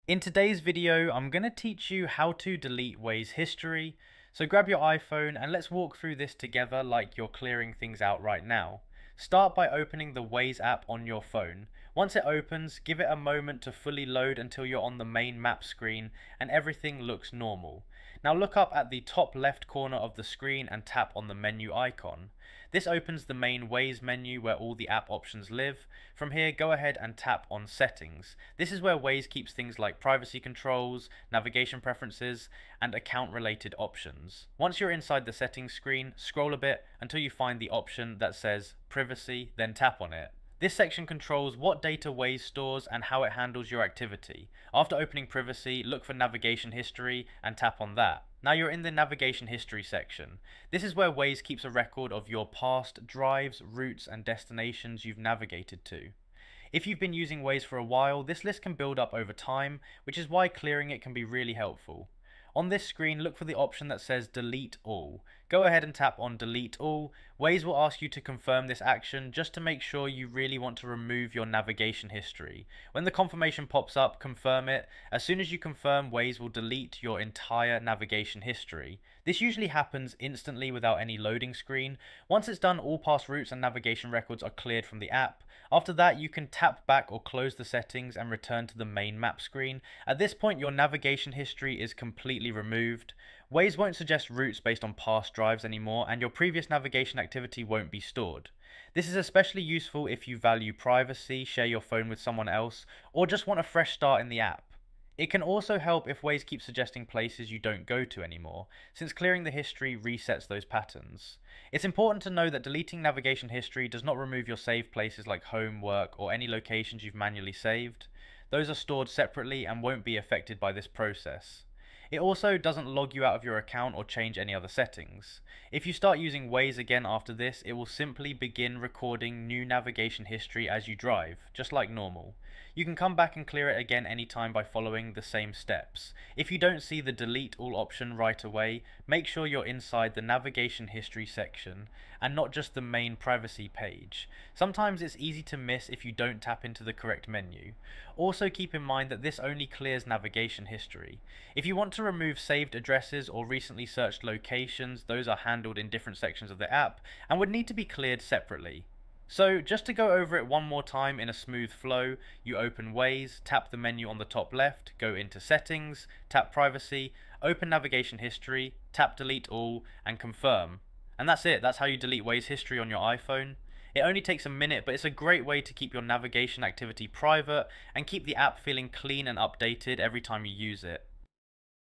In today's video, I'm going to teach you how to delete Waze history. So grab your iPhone and let's walk through this together like you're clearing things out right now. Start by opening the Waze app on your phone. Once it opens, give it a moment to fully load until you're on the main map screen and everything looks normal. Now look up at the top left corner of the screen and tap on the menu icon. This opens the main Waze menu where all the app options live. From here, go ahead and tap on Settings. This is where Waze keeps things like privacy controls, navigation preferences, and account-related options. Once you're inside the settings screen, scroll a bit until you find the option that says Privacy, then tap on it. This section controls what data Waze stores and how it handles your activity. After opening Privacy, look for Navigation History and tap on that. Now you're in the Navigation History section. This is where Waze keeps a record of your past drives, routes, and destinations you've navigated to. If you've been using Waze for a while, this list can build up over time, which is why clearing it can be really helpful. On this screen, look for the option that says Delete All. Go ahead and tap on Delete All. Waze will ask you to confirm this action just to make sure you really want to remove your navigation history. When the confirmation pops up, confirm it. As soon as you confirm, Waze will delete your entire navigation history. This usually happens instantly without any loading screen. Once it's done, all past routes and navigation records are cleared from the app. After that, you can tap back or close the settings and return to the main map screen. At this point, your navigation history is completely removed. Waze won't suggest routes based on past drives anymore, and your previous navigation activity won't be stored. This is especially useful if you value privacy, share your phone with someone else, or just want a fresh start in the app. It can also help if Waze keeps suggesting places you don't go to anymore, since clearing the history resets those patterns. It's important to know that deleting navigation history does not remove your saved places like home, work, or any locations you've manually saved. Those are stored separately and won't be affected by this process. It also doesn't log you out of your account or change any other settings. If you start using Waze again after this, it will simply begin recording new navigation history as you drive, just like normal. You can come back and clear it again anytime by following the same steps. If you don't see the delete all option right away, make sure you're inside the navigation history section and not just the main privacy page. Sometimes it's easy to miss if you don't tap into the correct menu. Also keep in mind that this only clears navigation history. If you want to remove saved addresses or recently searched locations, those are handled in different sections of the app and would need to be cleared separately. So just to go over it one more time in a smooth flow, you open Waze, tap the menu on the top left, go into Settings, tap Privacy, open Navigation History, tap Delete All, and confirm. And that's it, that's how you delete Waze history on your iPhone. It only takes a minute, but it's a great way to keep your navigation activity private and keep the app feeling clean and updated every time you use it.